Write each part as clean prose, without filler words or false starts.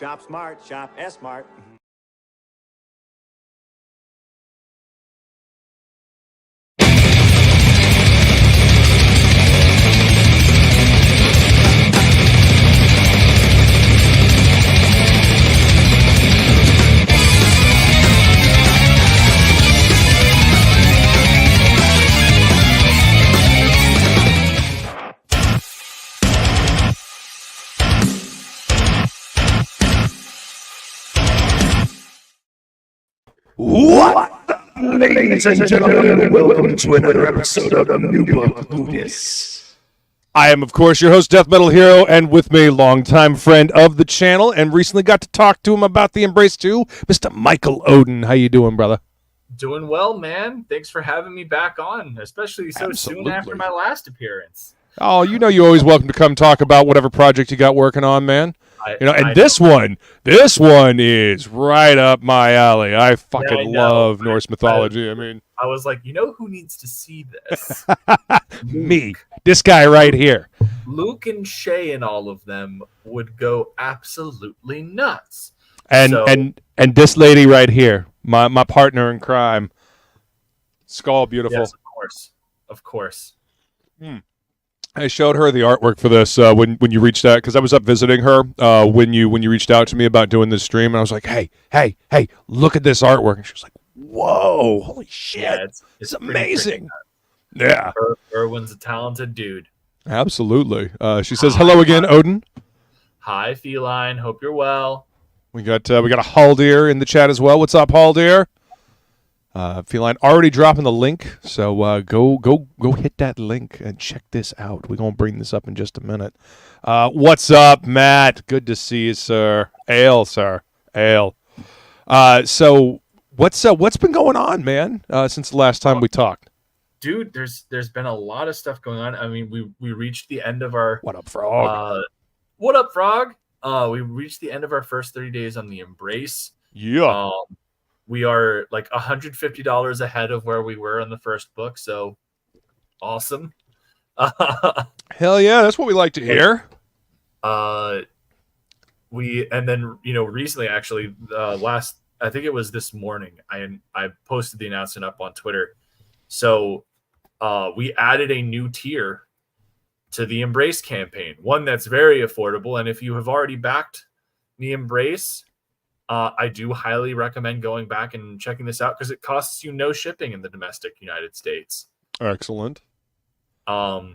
Shop smart, shop S-Mart. What? Ladies and gentlemen, welcome to another episode of the New Book Buddhist. I am, of course, your host, DeathMetalHero, and with me, longtime friend of the channel, and recently got to talk to him about the Embrace 2, Mr. Michael Odin. How you doing, brother? Doing well, man. Thanks for having me back on, especially so soon after my last appearance. Oh, you know you're always welcome to come talk about whatever project you got working on, man. This one is right up my alley. I fucking love Norse mythology. I was like, you know who needs to see this? Me. This guy right here. Luke and Shay and all of them would go absolutely nuts. And this lady right here, my partner in crime. Skull, beautiful. Yes, of course. I showed her the artwork for this when you reached out, because I was up visiting her when you reached out to me about doing this stream, and I was like, hey, look at this artwork, and she was like, whoa, holy shit, yeah, it's amazing. Yeah, Erwin's a talented dude. Absolutely. She says hello again, Odin. Hi, Feline. Hope you're well. We got a Haldir in the chat as well. What's up, Haldir? Feline already dropping the link, so go hit that link and check this out. We're gonna bring this up in just a minute. What's up, Matt? Good to see you, sir. Ale, sir. Ale. So what's been going on, man? Since the last time we talked, dude. There's been a lot of stuff going on. I mean, we reached the end of our What up, Frog? What up, Frog? We reached the end of our first 30 days on the Embrace. Yeah. We are like $150 ahead of where we were in the first book, so awesome. Hell yeah, that's what we like to hear. Recently, actually, I think it was this morning, I posted the announcement up on Twitter. So we added a new tier to the Embrace campaign, one that's very affordable, and if you have already backed the Embrace, I do highly recommend going back and checking this out because it costs you no shipping in the domestic United States. Excellent. I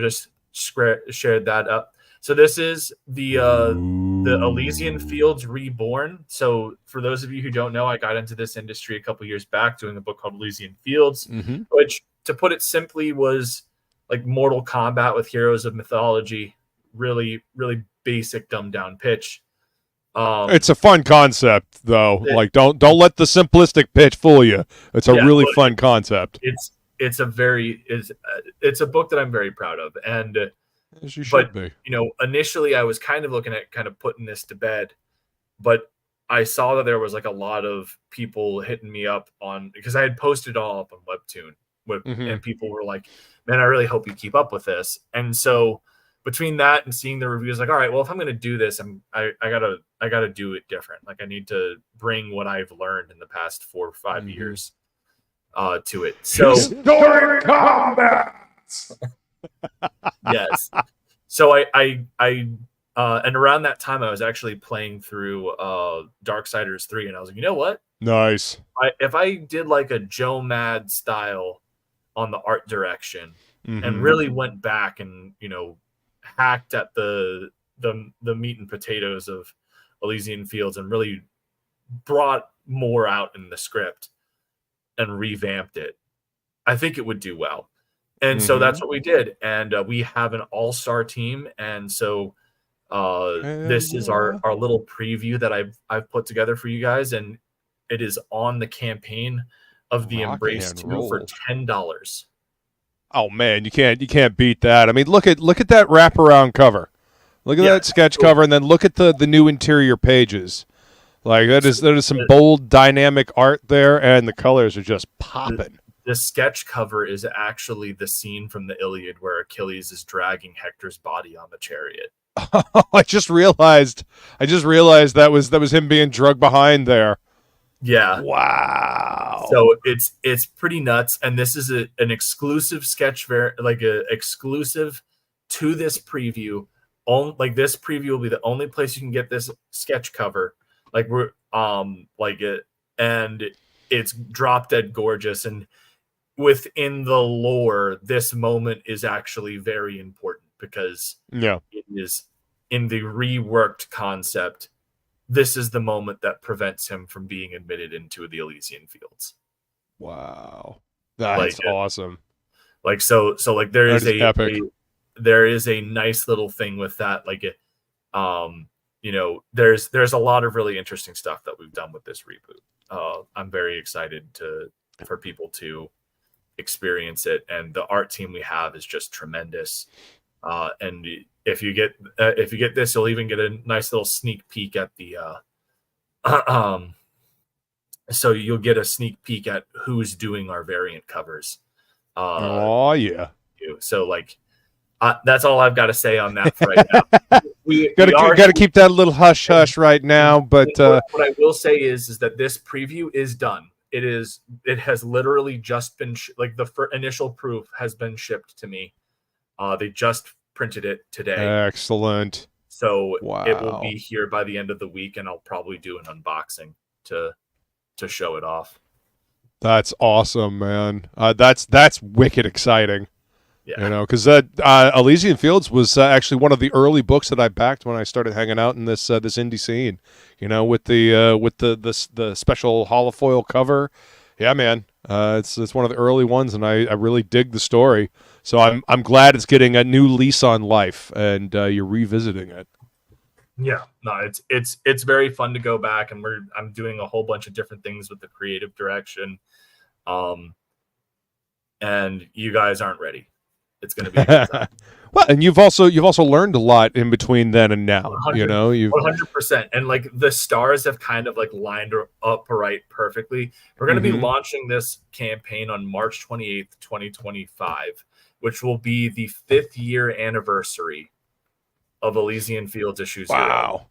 just shared that up. So this is the Elysian Fields Reborn. So for those of you who don't know, I got into this industry a couple years back doing a book called Elysian Fields, which, to put it simply, was like Mortal Kombat with heroes of mythology. Really, really basic, dumbed down pitch. It's a fun concept, though. Don't let the simplistic pitch fool you. It's a really fun concept. It's a book that I'm very proud of, and as you should be. Initially I was kind of looking at kind of putting this to bed, but I saw that there was like a lot of people hitting me up on, because I had posted all up on Webtoon, and people were like, "Man, I really hope you keep up with this." And so, between that and seeing the reviews, like, all right, well, if I'm going to do this, I gotta do it different. Like, I need to bring what I've learned in the past 4 or 5 years to it. So Historic combat. yes. So I and around that time I was actually playing through Darksiders 3, and I was like, you know what? Nice. If I did like a Joe Mad style on the art direction and really went back and hacked at the meat and potatoes of Elysian Fields and really brought more out in the script and revamped it, I think it would do well. And so that's what we did. And we have an all-star team. And so this is our little preview that I've put together for you guys. And it is on the campaign of the Embrace 2 for $10. Oh man, you can't beat that. I mean, look at that wraparound cover. Look at that sketch cover, and then look at the new interior pages. Like that is some bold, dynamic art there, and the colors are just popping. The sketch cover is actually the scene from the Iliad where Achilles is dragging Hector's body on the chariot. I just realized that was him being drugged behind there. Yeah. Wow. So it's pretty nuts, and this is an exclusive sketch, like a exclusive to this preview. Like this preview will be the only place you can get this sketch cover. Like we're like it, and it's drop dead gorgeous. And within the lore, this moment is actually very important because it is in the reworked concept. This is the moment that prevents him from being admitted into the Elysian Fields. Wow, that's awesome. Like so like there is epic. There is a nice little thing with that. Like you know, there's a lot of really interesting stuff that we've done with this reboot. I'm very excited for people to experience it, and the art team we have is just tremendous. And if you get this, you'll even get a nice little sneak peek at the so you'll get a sneak peek at who's doing our variant covers. Oh yeah. So like that's all I've got to say on that for right now. We got to keep that a little hush hush right now. But what I will say is that this preview is done. It has literally just been like the initial proof has been shipped to me. They just printed it today. Excellent. So it will be here by the end of the week, and I'll probably do an unboxing to show it off. That's awesome, man. That's wicked exciting. Yeah. You know, because Elysian Fields was actually one of the early books that I backed when I started hanging out in this indie scene. You know, with the special holofoil cover. Yeah, man. It's one of the early ones, and I really dig the story. So I'm glad it's getting a new lease on life, and you're revisiting it. Yeah, no, it's very fun to go back, and I'm doing a whole bunch of different things with the creative direction, and you guys aren't ready. It's going to be a good time. Well, and you've also learned a lot in between then and now. You know, 100%, and like the stars have kind of like lined up right perfectly. We're going to be launching this campaign on March 28th, 2025, which will be the 5th year anniversary of Elysian Fields issue 0. Wow.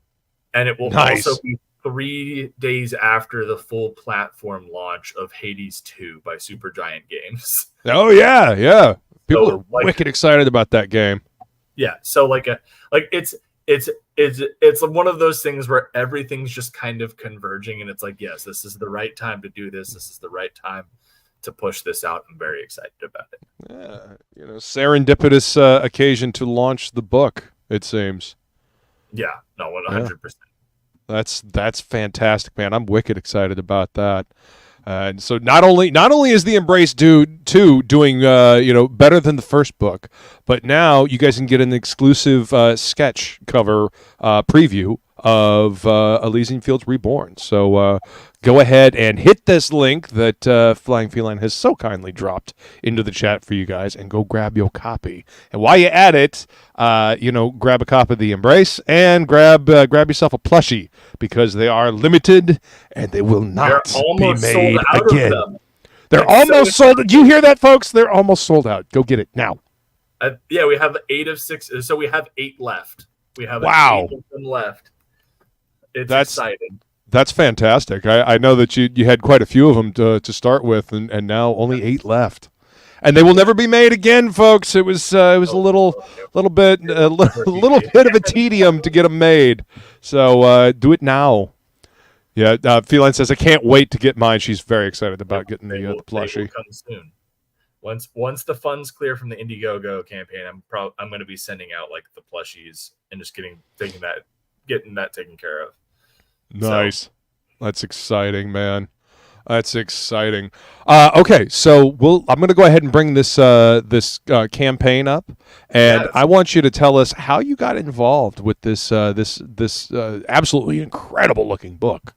And it will also be 3 days after the full platform launch of Hades 2 by Supergiant Games. Oh yeah. People are wicked excited about that game. Yeah, so it's one of those things where everything's just kind of converging, and it's like, yes, this is the right time to do this. This is the right time to push this out. I'm very excited about it. Yeah, you know, serendipitous occasion to launch the book, it seems. Yeah, no, 100%. That's fantastic, man. I'm wicked excited about that. And so not only is the Embrace Dude 2 doing better than the first book, but now you guys can get an exclusive sketch cover preview of Elysian Fields Reborn. So go ahead and hit this link that Flying Feline has so kindly dropped into the chat for you guys, and go grab your copy. And while you're at it, grab a copy of the Embrace and grab yourself a plushie, because they are limited and they will not be made again. They're almost sold. Do you hear that, folks? They're almost sold out. Go get it now. Yeah, we have 8 of 6, so we have 8 left. We have 8 of them left. It's exciting. That's fantastic. I know that you had quite a few of them to start with, and now only 8 left, and they will never be made again, folks. It was a little bit of a tedium to get them made. So do it now. Yeah, Feline says, I can't wait to get mine. She's very excited about getting the plushie. They will come soon. Once the funds clear from the Indiegogo campaign, I'm going to be sending out like the plushies and just getting that taken care of. Nice. So. That's exciting, man. That's exciting. Okay, so I'm going to go ahead and bring this campaign up, and I want you to tell us how you got involved with this absolutely incredible looking book.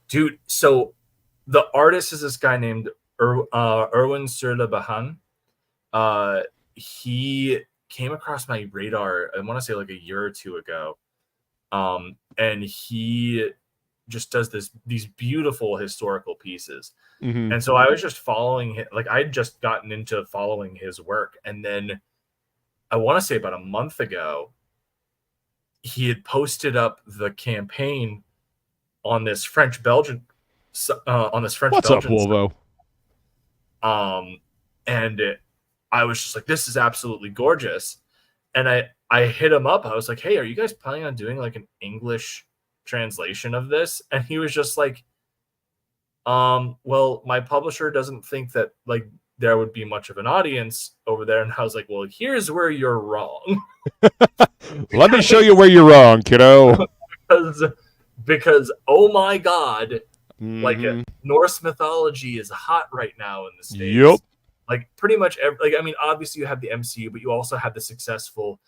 Dude, so the artist is this guy named Erwin Surlebahan. He came across my radar, I want to say like a year or two ago. And he just does these beautiful historical pieces. Mm-hmm. And so I was just following him. Like I'd just gotten into following his work. And then I want to say about a month ago, he had posted up the campaign on this French Belgian What's up, Wolvo? I was just like, this is absolutely gorgeous. And I hit him up. I was like, hey, are you guys planning on doing like an English translation of this? And he was just like, well, my publisher doesn't think that like there would be much of an audience over there. And I was like, well, here's where you're wrong. Let me show you where you're wrong, kiddo. because oh my God, like Norse mythology is hot right now in the States. Yep. Like pretty much obviously you have the MCU, but you also have the successful,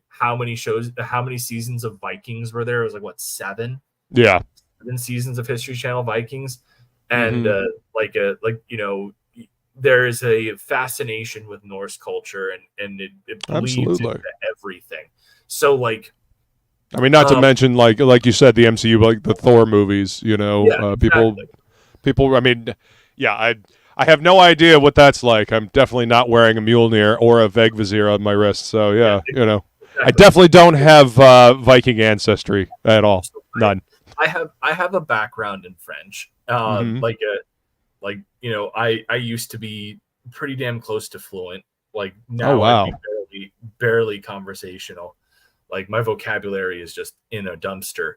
how many seasons of Vikings were there? It was like what, 7? Yeah. 7 seasons of History Channel Vikings. And there is a fascination with Norse culture and it bleeds into everything. So like, not to mention like you said, the MCU, like the Thor movies, exactly. people. I have no idea what that's like. I'm definitely not wearing a Mjolnir or a VVVVVEEE on my wrist. So exactly. I definitely don't have Viking ancestry at all. None. I have a background in French. I used to be pretty damn close to fluent. Like now, wow. I'm barely conversational. Like my vocabulary is just in a dumpster,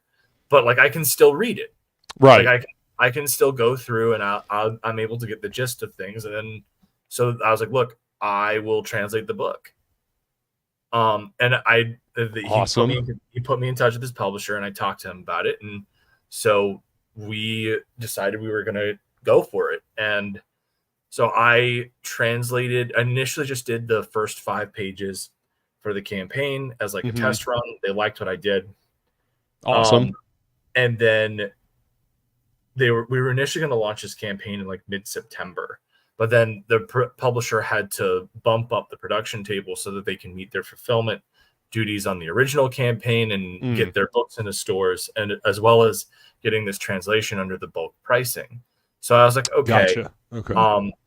but like I can still read it. Right. Like I can still go through and I'm able to get the gist of things. And then, so I was like, look, I will translate the book. Awesome. He put me in touch with his publisher and I talked to him about it. And so we decided we were going to go for it. And so I initially just did the first 5 pages for the campaign as like a test run. They liked what I did. Awesome. And then we were initially going to launch this campaign in like mid-September, but then the publisher had to bump up the production table so that they can meet their fulfillment duties on the original campaign and get their books into stores, and as well as getting this translation under the bulk pricing. So I was like, okay. Gotcha. Okay.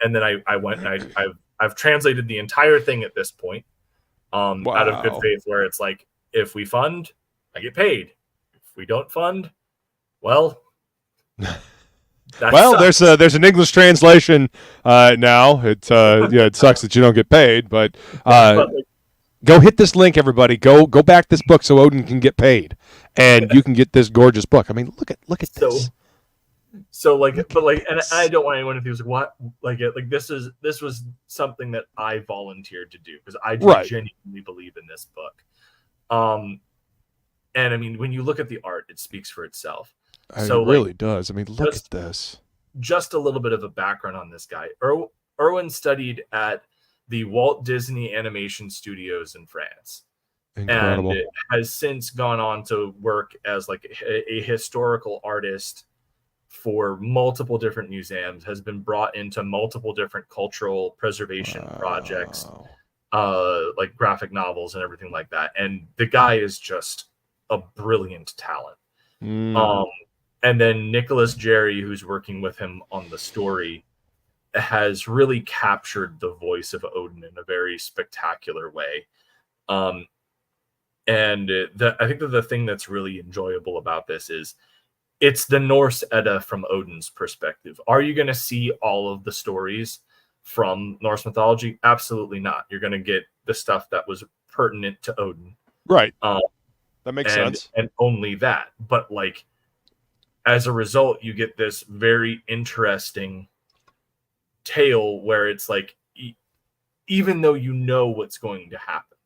And then I went and I've translated the entire thing at this point, out of good faith, where it's like, if we fund, I get paid. If we don't fund, well, there's an English translation now. It sucks that you don't get paid, but go hit this link, everybody. Go back this book so Odin can get paid, and you can get this gorgeous book. Look at this. So and I don't want anyone to think like what this was something that I volunteered to do because I genuinely believe in this book. And when you look at the art, it speaks for itself. It really does. Look at this. Just a little bit of a background on this guy. Erwin studied at the Walt Disney Animation Studios in France. Incredible. And has since gone on to work as like a historical artist for multiple different museums, has been brought into multiple different cultural preservation projects, like graphic novels and everything like that. And the guy is just a brilliant talent. And then Nicholas Jerry, who's working with him on the story, has really captured the voice of Odin in a very spectacular way. I think that the thing that's really enjoyable about this is it's the Norse Edda from Odin's perspective. Are you going to see all of the stories from Norse mythology? Absolutely not. You're going to get the stuff that was pertinent to Odin. Right. That makes sense. And only that. But like, as a result, you get this very interesting tale where it's like, even though you know what's going to happen,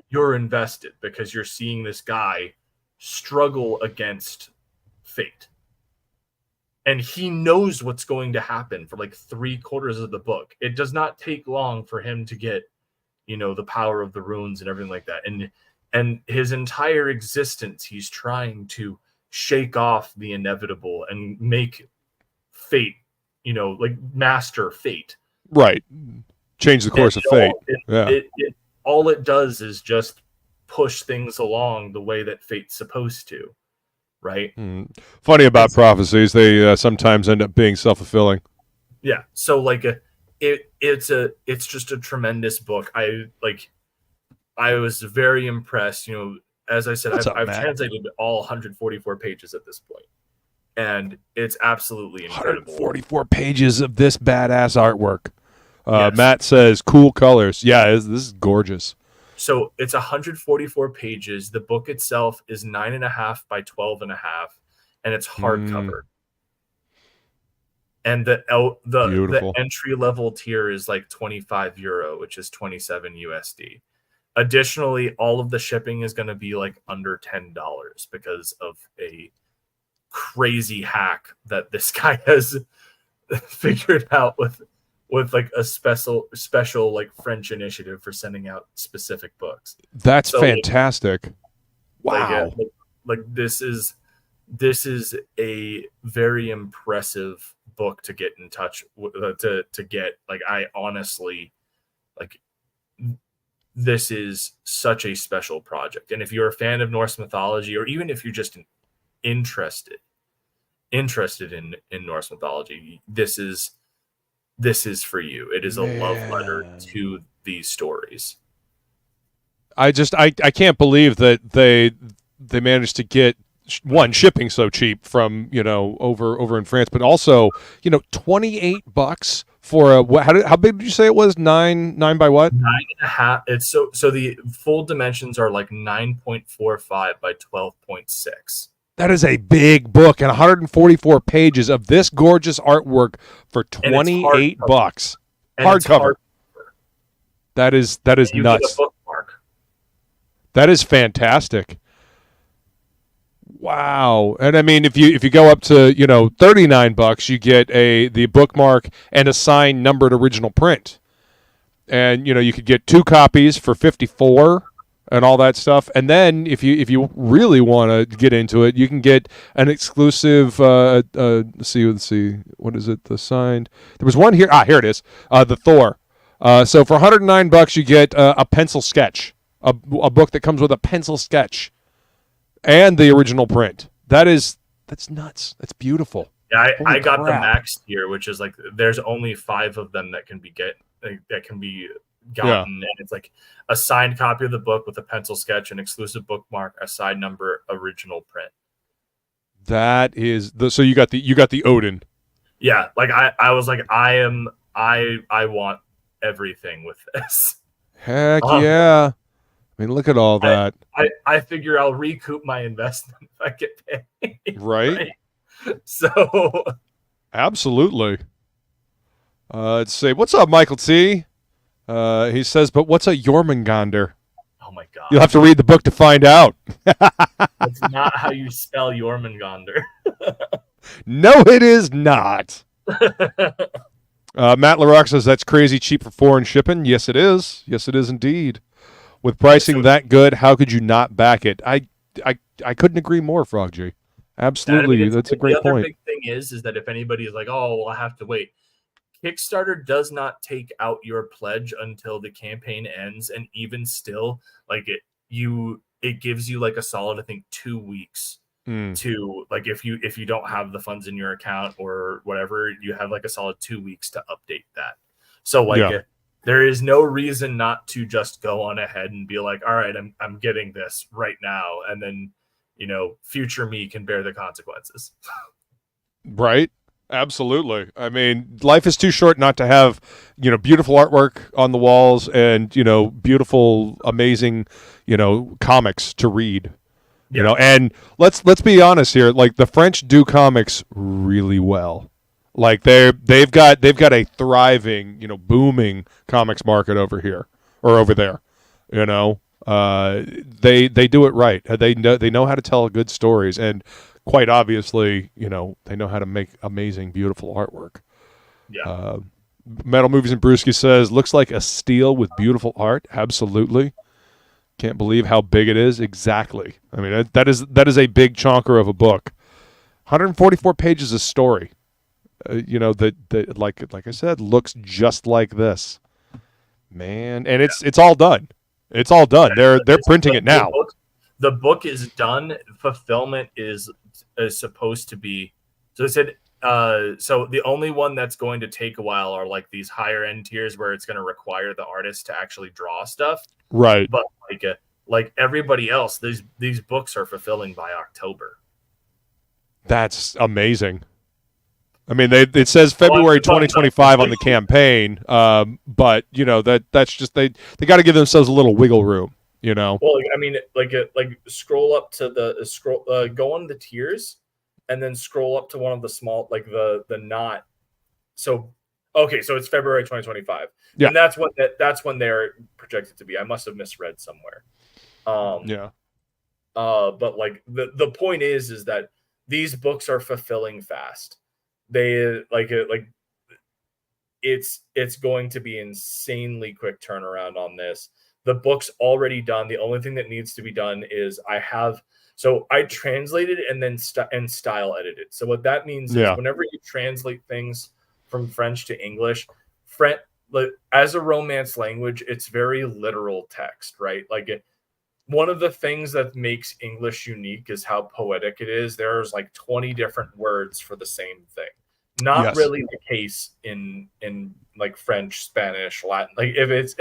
you're invested because you're seeing this guy struggle against fate. And he knows what's going to happen for like 3/4 of the book. It does not take long for him to get, the power of the runes and everything like that. And his entire existence, he's trying to shake off the inevitable and make fate, master fate. Right. Change the course of fate. All it does is just push things along the way that fate's supposed to. Right. Funny about prophecies, they sometimes end up being self-fulfilling. Yeah. So like it's just a tremendous book. I was very impressed. As I said, What's up, I've Matt? translated all 144 pages at this point, and it's absolutely incredible. 144 pages of this badass artwork. Yes. Matt says, cool colors. Yeah, this is gorgeous. So it's 144 pages. The book itself is 9.5 by 12.5, and it's hardcover. And the entry level tier is like €25, which is 27 USD. Additionally, all of the shipping is going to be like under $10 because of a crazy hack that this guy has figured out with like a special like French initiative for sending out specific books. That's fantastic. Wow. Like this is a very impressive book to get in touch with, to get. Like, I honestly, like, this is such a special project. And if you're a fan of Norse mythology, or even if you're just interested in Norse mythology, this is for you. It is a love letter to these stories. I can't believe that they managed to get shipping so cheap from over in France, but also $28 for how big did you say it was? 9 by what? 9.5. It's so the full dimensions are like 9.45 by 12.6. That is a big book, and 144 pages of this gorgeous artwork for $28. Hardcover. That is nuts. Get a bookmark. That is fantastic. Wow. And I mean, if you go up to $39, you get the bookmark and a signed numbered original print, and you could get 2 copies for $54 and all that stuff. And then if you really want to get into it, you can get an exclusive. Let's see, what is it? The signed. There was one here. Here it is. The Thor. So for $109, you get a pencil sketch, a book that comes with a pencil sketch and the original print. That's nuts. That's beautiful. Yeah, I got the max tier, which is like there's only 5 of them that can be gotten, and it's like a signed copy of the book with a pencil sketch, an exclusive bookmark, a side number, original print. That is so you got the Odin. Yeah, like I was like I want everything with this. Heck yeah. I mean, look at all that. I figure I'll recoup my investment if I get paid. Right? So. Absolutely. Let's say, what's up, Michael T? He says, but what's a Jormungandr? Oh, my God. You'll have to read the book to find out. That's not how you spell Jormungandr. No, it is not. Matt LaRock says, that's crazy cheap for foreign shipping. Yes, it is. Yes, it is indeed. With pricing that good, how could you not back it? I couldn't agree more, Frog G. Absolutely. That's a great point. The other big thing is that if anybody is like, oh, well, I have to wait. Kickstarter does not take out your pledge until the campaign ends. And even still, like it gives you like a solid, I think, 2 weeks to like, if you don't have the funds in your account or whatever, you have like a solid 2 weeks to update that. So like, there is no reason not to just go on ahead and be like, all right, I'm getting this right now. And then, future me can bear the consequences. Right. Absolutely. I mean, life is too short not to have, beautiful artwork on the walls and, beautiful, amazing, comics to read. And let's be honest here. Like, the French do comics really well. Like they've got a thriving, booming comics market over here or over there. They do it right. They know how to tell good stories, and quite obviously, they know how to make amazing, beautiful artwork. Yeah. Metal Movies and Brewski says, looks like a steel with beautiful art. Absolutely. Can't believe how big it is. Exactly. I mean, that is a big chonker of a book. 144 pages of story. That like I said, looks just like this, man, and it's all done. It's all done. They're printing it now. The book is done. Fulfillment is supposed to be. So they said. So the only one that's going to take a while are like these higher end tiers where it's going to require the artist to actually draw stuff. Right. But like everybody else, these books are fulfilling by October. That's amazing. I mean, it says February 2025 on the campaign, but you know that's just they got to give themselves a little wiggle room, you know. Well, I mean, like scroll up to the go on the tiers, and then scroll up to one of the small, like the not. So okay, so it's February 2025, and that's when they're projected to be. I must have misread somewhere. But like the point is that these books are fulfilling fast. They it's going to be insanely quick turnaround on this. The book's already done. The only thing that needs to be done is I translated and then style edited. So what that means is whenever you translate things from French to English, as a Romance language, it's very literal text, right? Like one of the things that makes English unique is how poetic it is. There's like 20 different words for the same thing. Not really the case in like French, Spanish, Latin. Like if it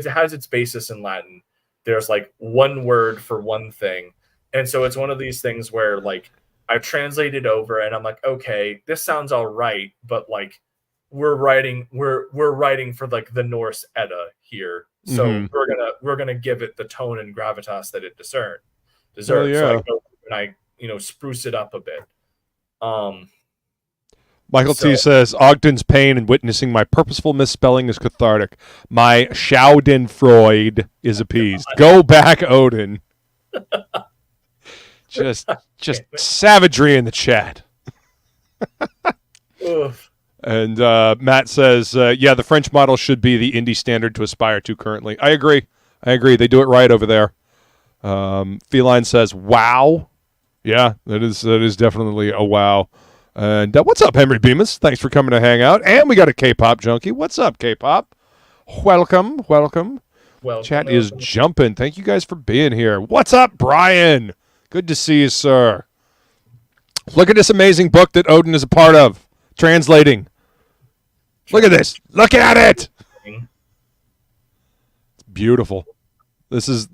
has its basis in Latin, there's like one word for one thing. And so it's one of these things where like I translated over and I'm like, okay, this sounds all right, but like we're writing for like the Norse Edda here. So we're gonna give it the tone and gravitas that it deserves. So I go and I spruce it up a bit. Michael T says Ogden's pain in witnessing my purposeful misspelling is cathartic. My Schadenfreude is appeased. Go back, Odin. Just savagery in the chat. And Matt says, the French model should be the indie standard to aspire to currently. I agree. They do it right over there. Feline says, wow. Yeah, that is definitely a wow. And what's up, Henry Bemis? Thanks for coming to hang out. And we got a K-pop junkie. What's up, K-pop? Welcome. Chat is jumping. Thank you guys for being here. What's up, Brian? Good to see you, sir. Look at this amazing book that Odin is a part of. Translating. Look at this. Look at it. It's beautiful. This is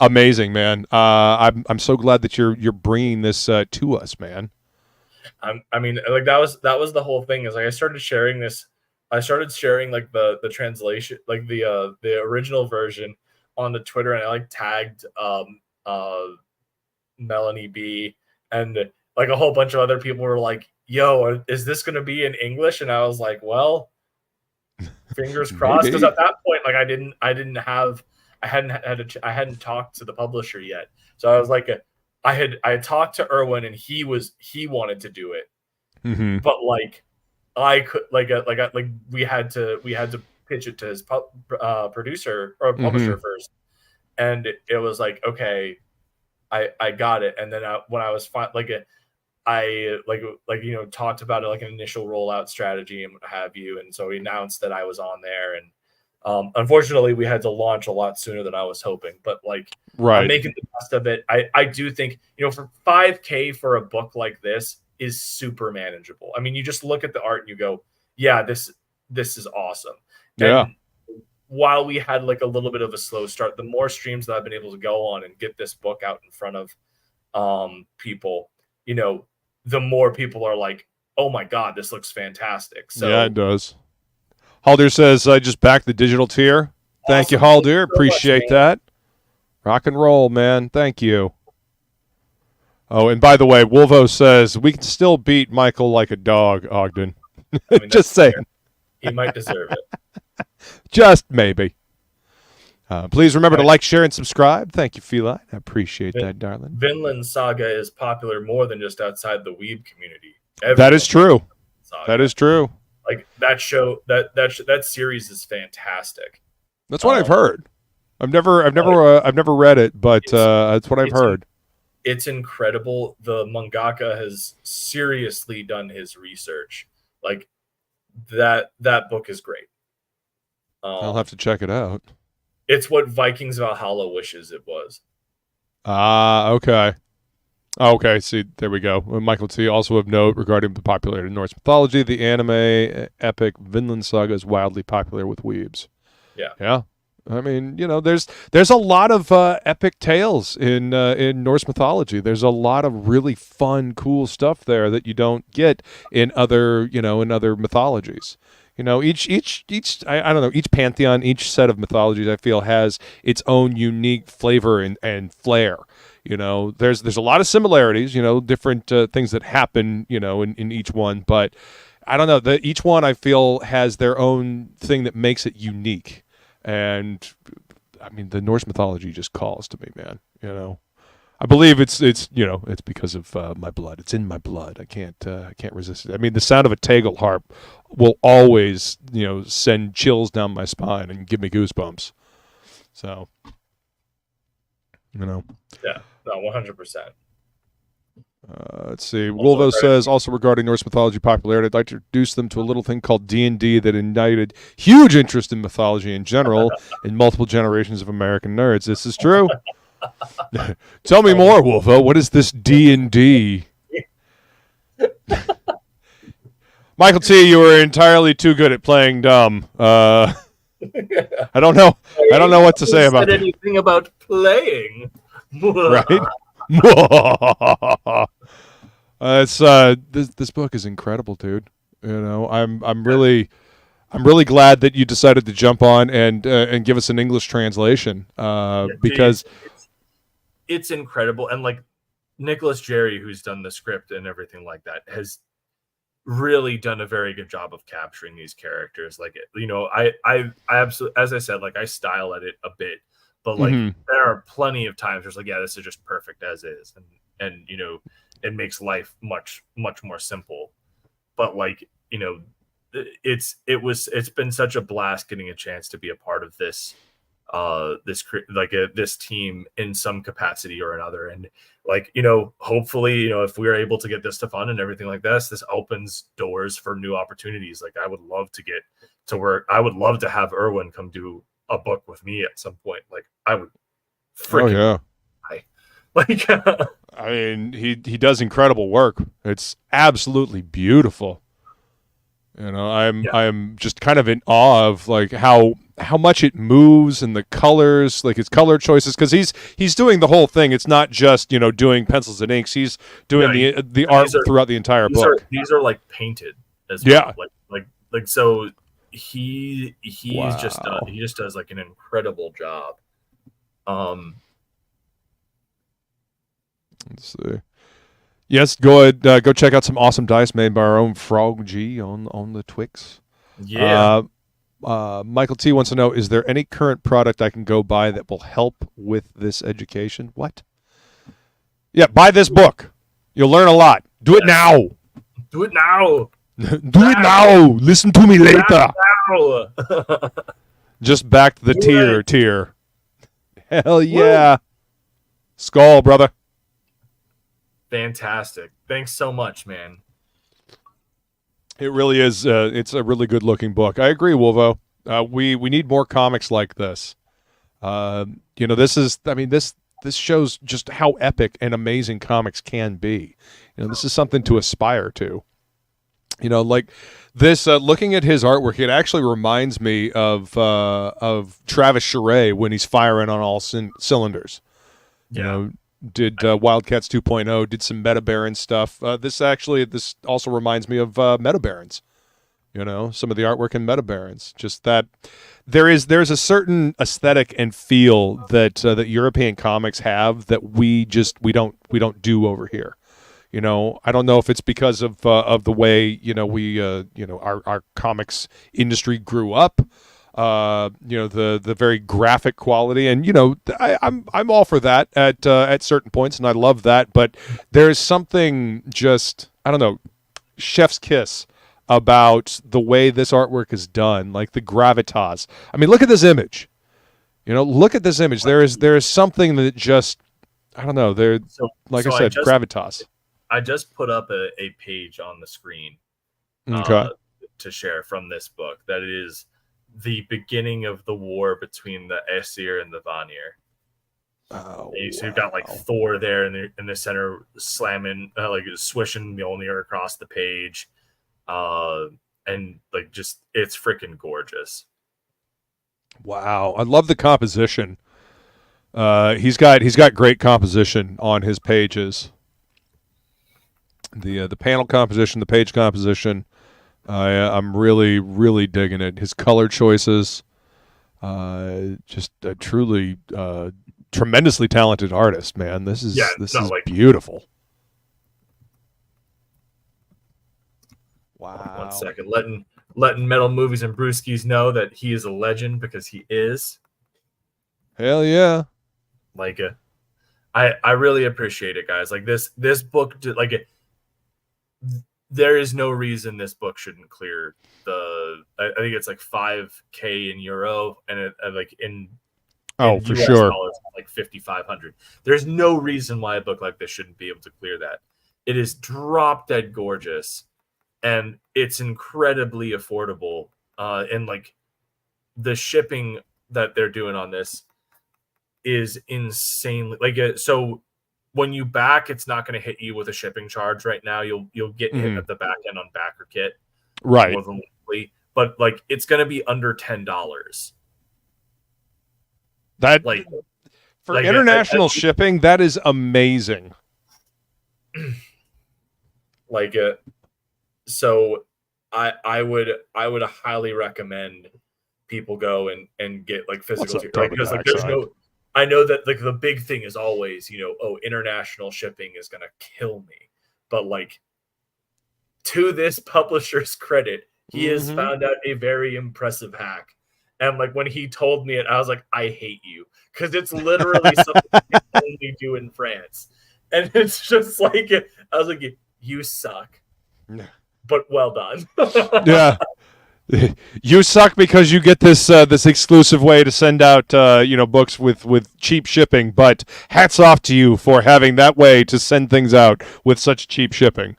amazing, man. I'm so glad that you're bringing this to us, man. I mean, like that was the whole thing. Is like I started sharing like the translation, like the original version onto Twitter, and I like tagged Melanie B, and like a whole bunch of other people were like, yo, is this going to be in English? And I was like, well, fingers crossed. Because at that point, like I hadn't talked to the publisher yet. So I was like, I had talked to Erwin and he wanted to do it. Mm-hmm. But like I could we had to pitch it to his producer or publisher first. And it was like, okay, I got it. And then when I was I talked about it, like an initial rollout strategy and what have you. And so he announced that I was on there, and unfortunately we had to launch a lot sooner than I was hoping, but like I'm making the best of it. I do think, for $5,000 for a book like this is super manageable. I mean, you just look at the art and you go, yeah, this is awesome. Yeah. And while we had like a little bit of a slow start, the more streams that I've been able to go on and get this book out in front of people, the more people are like, oh my God, this looks fantastic. So yeah, it does. Haldir says, I just backed the digital tier. Awesome. Thank you, Haldir. Appreciate that. Rock and roll, man. Thank you. Oh, and by the way, Wolvo says, we can still beat Michael like a dog, Ogden. I mean, just saying. Fair. He might deserve it. Just maybe. Please remember to like, share, and subscribe. Thank you, Feline. I appreciate that, darling. Vinland Saga is popular more than just outside the weeb community. That is true. That is true. Like that show, that series is fantastic. That's what I've heard. I've never read it, but that's what I've heard. It's incredible. The mangaka has seriously done his research. Like that book is great. I'll have to check it out. It's what Vikings Valhalla wishes it was. Okay. Okay, see, there we go. Michael T. also of note regarding the popularity of Norse mythology. The anime epic Vinland Saga is wildly popular with weebs. Yeah. Yeah. I mean, there's a lot of epic tales in Norse mythology. There's a lot of really fun, cool stuff there that you don't get in other mythologies. I don't know, each pantheon, each set of mythologies, I feel, has its own unique flavor and flair. There's a lot of similarities, different things that happen, in each one, but I don't know, each one I feel has their own thing that makes it unique. And I mean, the Norse mythology just calls to me, man. I believe it's because of my blood. It's in my blood. I can't resist it. I mean, the sound of a Tegel harp will always, send chills down my spine and give me goosebumps. So, Yeah, no, 100%. Let's see. Wolvo says, also regarding Norse mythology popularity, I'd like to introduce them to a little thing called D&D that ignited huge interest in mythology in general in multiple generations of American nerds. This is true. Tell me more, Wolvo. What is this D&D? Michael T., you were entirely too good at playing dumb. I don't know. I don't know what to say about anything about playing. Right? This book is incredible, dude. I'm really glad that you decided to jump on and give us an English translation because it's incredible. And like Nicholas Jerry, who's done the script and everything like that, has really done a very good job of capturing these characters. Like, I absolutely, as I said, like I style edit a bit. But like there are plenty of times where it's like, yeah, this is just perfect as is, and it makes life much more simple. But like it's been such a blast getting a chance to be a part of this this team in some capacity or another, and like hopefully if we're able to get this to fun and everything like this opens doors for new opportunities. Like I would love to get to work. I would love to have Erwin come do a book with me at some point. Like I would freaking like I mean, he does incredible work. It's absolutely beautiful. I'm just kind of in awe of like how much it moves and the colors, like his color choices, because he's doing the whole thing. It's not just doing pencils and inks. He's doing the art throughout the entire book. These are like painted as well. Like so he just does like an incredible job. Let's see. Yes, go ahead. Go check out some awesome dice made by our own Frog G on the Twix. Yeah. Michael T wants to know: is there any current product I can go buy that will help with this education? What? Yeah, buy this book. You'll learn a lot. Do it now. Do it now. Do it now. Listen to me later. Just back the tier. Hell yeah. Skull, brother. Fantastic. Thanks so much, man. It really is. It's a really good looking book. I agree, Wolvo. We need more comics like this. This shows just how epic and amazing comics can be. This is something to aspire to. Like this, looking at his artwork, it actually reminds me of Travis Charest when he's firing on all cylinders. Did Wildcats 2.0, did some Meta Barons stuff. This also reminds me of Meta Barons. Some of the artwork in Meta Barons. Just that there's a certain aesthetic and feel that European comics have that we don't do over here. I don't know if it's because of the way our comics industry grew up. The very graphic quality, and I'm all for that at certain points, and I love that. But there's something just, I don't know, chef's kiss about the way this artwork is done, like the gravitas. I mean, look at this image. Look at this image. There is something that just, I don't know. Gravitas. I just put up a page on the screen to share from this book that is the beginning of the war between the Aesir and the Vanir. So you've got like Thor there in the center slamming, like swishing Mjolnir across the page. And like just, it's freaking gorgeous. Wow, I love the composition. He's got great composition on his pages. The panel composition, the page composition. I'm really digging it. His color choices, just a truly tremendously talented artist, man. This is beautiful. Wow. 1 second, letting Metal Movies and Brewskis know that he is a legend, because he is. Hell yeah. Like, I really appreciate it, guys. Like this book, there is no reason this book shouldn't clear I think it's like 5K in euro, and it like in for US sure, dollars, like 5,500. There's no reason why a book like this shouldn't be able to clear that. It is drop dead gorgeous, and it's incredibly affordable. And like the shipping that they're doing on this is insanely so when you back, it's not going to hit you with a shipping charge right now. You'll get hit at the back end on backer kit, right? More than likely, but like it's going to be under $10. That like for international shipping, that is amazing. So I would highly recommend people go and get like physical, because like there's no. I know that like the big thing is always, international shipping is going to kill me. But like, to this publisher's credit, he has found out a very impressive hack. And like when he told me it, I was like, I hate you. Because it's literally something you only do in France. And it's just like, I was like, you suck. But well done. Yeah. You suck because you get this this exclusive way to send out books with cheap shipping, but hats off to you for having that way to send things out with such cheap shipping.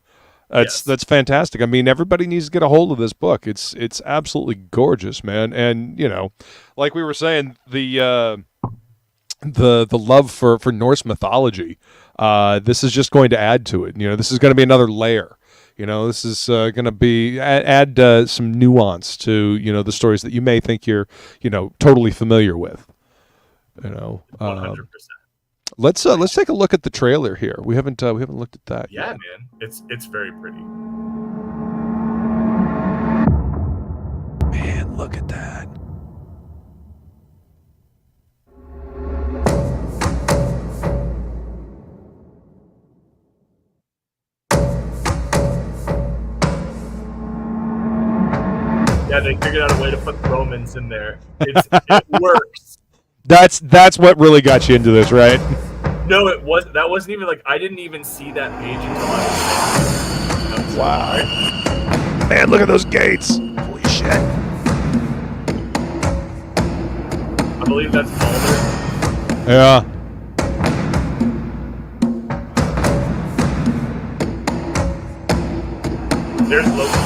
That's fantastic. I mean, everybody needs to get a hold of this book. It's absolutely gorgeous, man. And like we were saying, the love for Norse mythology, this is just going to add to it. This is going to be another layer. This is going to be add some nuance to the stories that you may think you're totally familiar with. 100%. Let's take a look at the trailer here. We haven't looked at that. Yeah, yet. man, it's very pretty. Man, look at that. Yeah, they figured out a way to put Romans in there. It works. That's what really got you into this, right? No, it was. That wasn't even like I didn't even see that page until I was. Wow. Man, look at those gates. Holy shit. I believe that's Baldur. Yeah. There's Loki.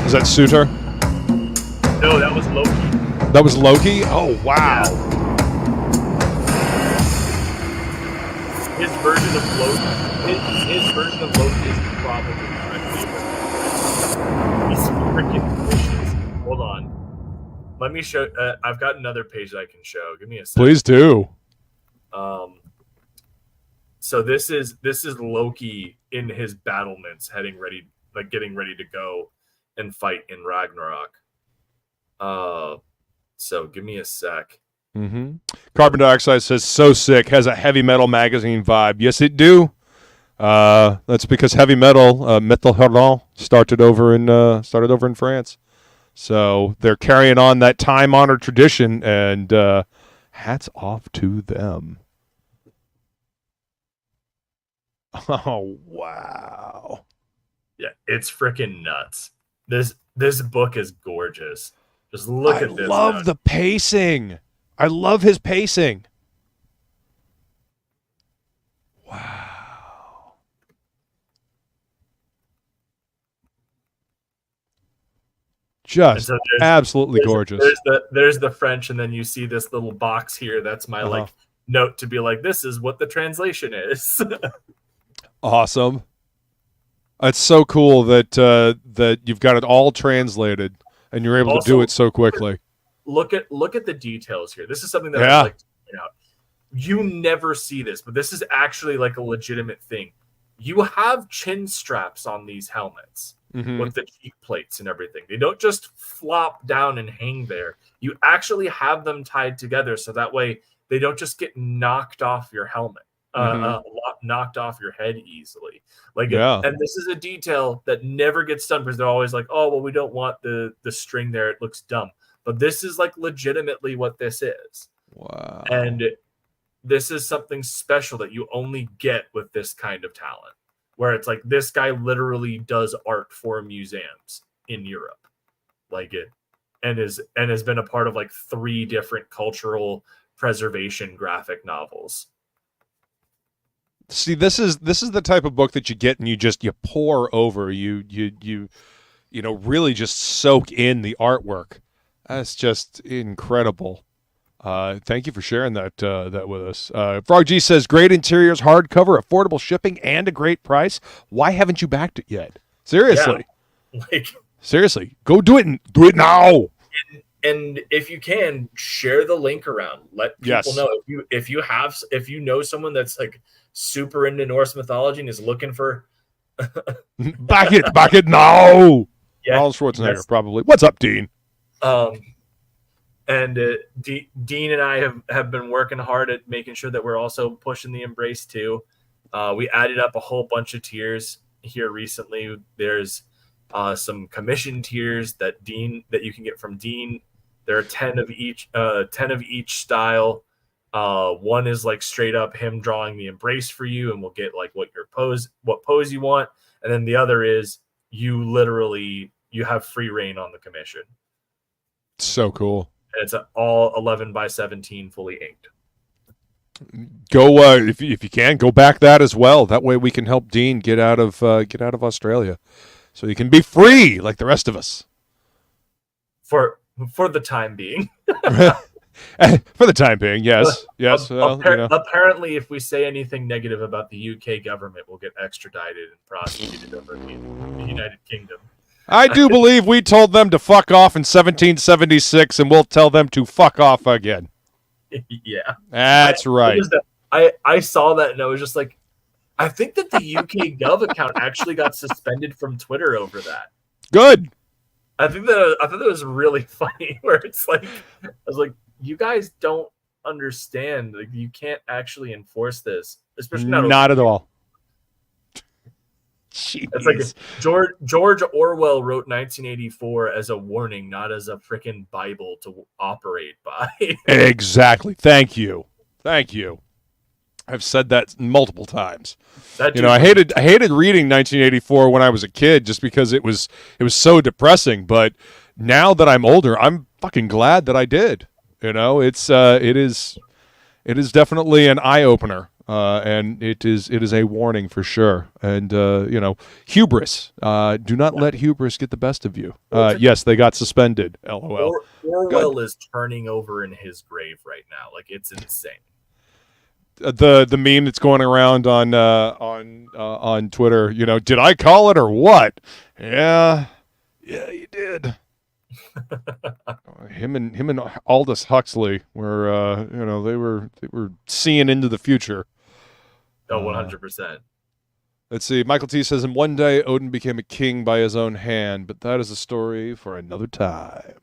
Is that Suitor? No, that was Loki. That was Loki? Oh, wow. Yeah. His version of Loki. His version of Loki is probably my favorite. He's freaking vicious. Hold on. Let me show. I've got another page that I can show. Give me a second. Please do. So this is Loki in his battlements, getting ready to go and fight in Ragnarok. So give me a sec. Mm-hmm. Carbon Dioxide says, so sick, has a heavy metal magazine vibe. Yes, it do. That's because heavy metal, MERCENARY, started over in France. So they're carrying on that time-honored tradition, and hats off to them. Oh, wow. Yeah, it's freaking nuts. This book is gorgeous. Just look at this. I love the pacing. I love his pacing. Wow. Just absolutely gorgeous. There's the French, and then you see this little box here. That's my like note to be like, this is what the translation is. Awesome. It's so cool that that you've got it all translated. and you're able to Also, do it so quickly. Look at the details here. This is something that Yeah. I'd like to point out. You never see this, but this is actually like a legitimate thing. You have chin straps on these helmets with the cheek plates and everything. They don't just flop down and hang there. You actually have them tied together so that way they don't just get knocked off your helmet, knocked off your head easily. Like, and this is a detail that never gets done because they're always like, oh, well, we don't want the string there. It looks dumb. But this is like legitimately what this is. Wow. And this is something special that you only get with this kind of talent, where it's like this guy literally does art for museums in Europe, like it, and has been a part of like 3 different cultural preservation graphic novels. See, this is the type of book that you get and you pour over, you really just soak in the artwork. That's just incredible. Thank you for sharing that with us. Frog G says, great interiors, hardcover, affordable shipping, and a great price. Why haven't you backed it yet? Seriously. Yeah. Seriously. Go do it. Do it now. And if you can, share the link around. Let people know. If you know someone that's like super into Norse mythology and is looking for back it now. Yeah. Arnold Schwarzenegger, probably. What's up, Dean? And Dean and I have been working hard at making sure that we're also pushing the Embrace too. We added up a whole bunch of tiers here recently. There's some commission tiers that you can get from Dean. There are 10 of each style. One is like straight up him drawing the Embrace for you, and we'll get like what pose you want. And then the other is you have free reign on the commission. So cool. And it's all 11 by 17 fully inked. Go if you can, go back that as well. That way we can help Dean get out of Australia, so he can be free like the rest of us. For the time being. For the time being, yes. Apparently, if we say anything negative about the UK government, we'll get extradited and prosecuted over the United Kingdom. I do believe we told them to fuck off in 1776, and we'll tell them to fuck off again. Yeah. That's right. I saw that, and I was just like, I think that the UK Gov account actually got suspended from Twitter over that. Good. I thought that was really funny, where it's like, I was like, you guys don't understand. Like, you can't actually enforce this, especially not at all. Jeez. It's like George Orwell wrote 1984 as a warning, not as a freaking Bible to operate by. Exactly. Thank you. I've said that multiple times. I hated reading 1984 when I was a kid just because it was so depressing. But now that I'm older, I'm fucking glad that I did. It is definitely an eye opener. And it is a warning for sure. And hubris. Do not let hubris get the best of you. Yes, they got suspended. LOL. Orwell is turning over in his grave right now. Like, it's insane. The meme that's going around on Twitter. Did I call it or what? Yeah, you did. Him and Aldous Huxley were they were seeing into the future. Oh, 100%. Let's see. Michael T says, "In one day, Odin became a king by his own hand, but that is a story for another time."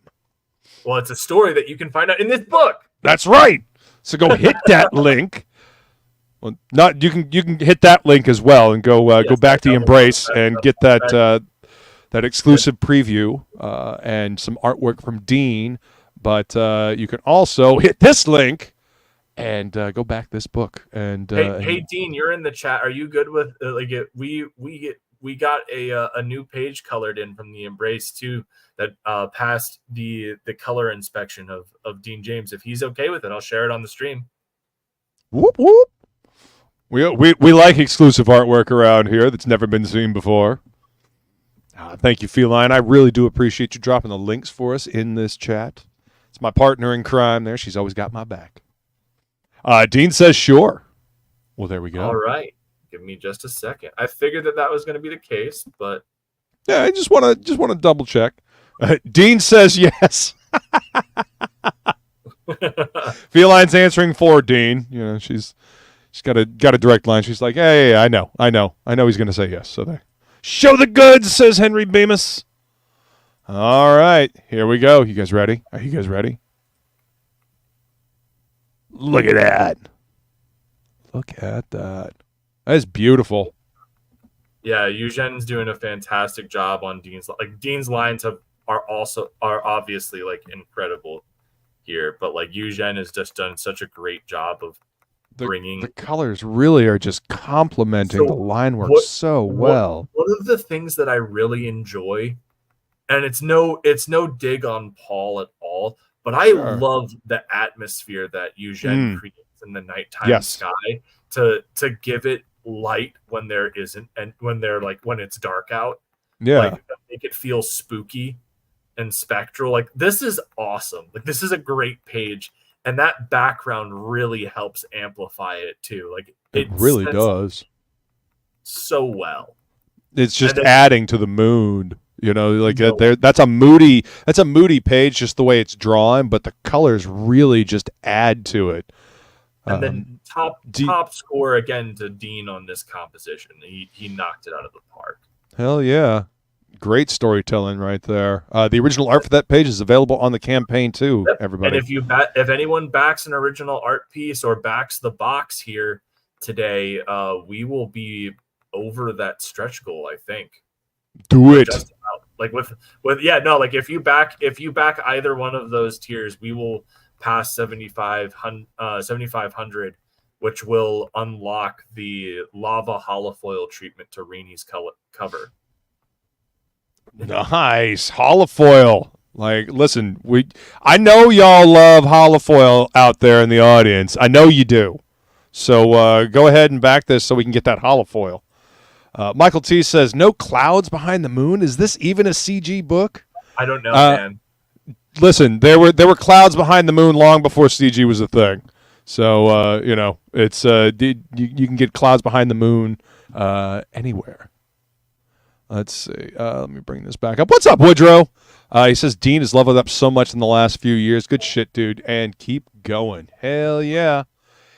Well, it's a story that you can find out in this book. That's right. So go hit that link. Well, you can hit that link as well and go back to the Embrace and get that exclusive preview and some artwork from Dean. But you can also hit this link and go back this book. And hey, Dean, you're in the chat. Are you good with we got a new page colored in from the Embrace too that passed the color inspection of Dean James. If he's okay with it, I'll share it on the stream. Whoop whoop. We like exclusive artwork around here that's never been seen before. Thank you, Feline. I really do appreciate you dropping the links for us in this chat. It's my partner in crime there. She's always got my back. Dean says sure. Well, there we go. All right. Give me just a second. I figured that was going to be the case, but yeah, I just want to double check. Dean says yes. Feline's answering for Dean. You know, she's got a direct line. She's like, hey, I know he's gonna say yes. So they show the goods, says Henry Bemis. All right, here we go. You guys ready? Are you guys ready? Look at that. Look at that. That is beautiful. Yeah, Eugene's doing a fantastic job on Dean's. Like Dean's lines are obviously like incredible here, but like Eugen has just done such a great job of bringing the colors. Really are just complementing the line work so well. One of the things that I really enjoy, and it's no dig on Paul at all, but I love the atmosphere that Eugen creates in the nighttime sky to give it light when there isn't, and when it's dark out, like make it feel spooky and spectral. Like this is awesome. Like this is a great page, and that background really helps amplify it too. Like it really does so well. It's just adding to the mood, you know, like that's a moody page, just the way it's drawn, but the colors really just add to it. And then top score again to Dean on this composition. He knocked it out of the park. Hell yeah. Great storytelling right there. The original art for that page is available on the campaign too, everybody. And if anyone backs an original art piece or backs the box here today, we will be over that stretch goal, I think. Do it. Like if you back either one of those tiers, we will pass 7,500, which will unlock the lava holofoil treatment to Rainey's cover. Nice holofoil. Like, listen, I know y'all love holofoil out there in the audience. I know you do. So go ahead and back this so we can get that holofoil. Michael T says, no clouds behind the moon. Is this even a CG book? I don't know, man. Listen, there were clouds behind the moon long before CG was a thing. So you know, it's you can get clouds behind the moon anywhere. Let's see. Let me bring this back up. What's up, Woodrow? He says Dean has leveled up so much in the last few years. Good shit, dude. And keep going. Hell yeah.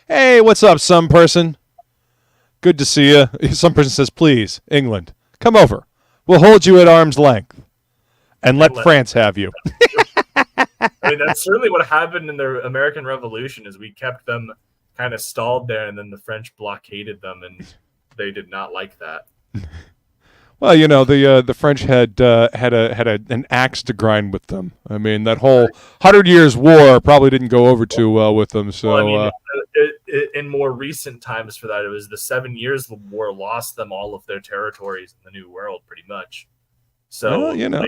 Hey, what's up, some person? Good to see you. Some person says, please, England, come over. We'll hold you at arm's length and let France have you. I mean, that's certainly what happened in the American Revolution, is we kept them kind of stalled there, and then the French blockaded them, and they did not like that. Well, you know, the French had an axe to grind with them. I mean, that whole 100 Years' War probably didn't go over too well with them. So, well, I mean, in more recent times for that, it was the 7 Years' War lost them all of their territories in the New World, pretty much. So, well, you know,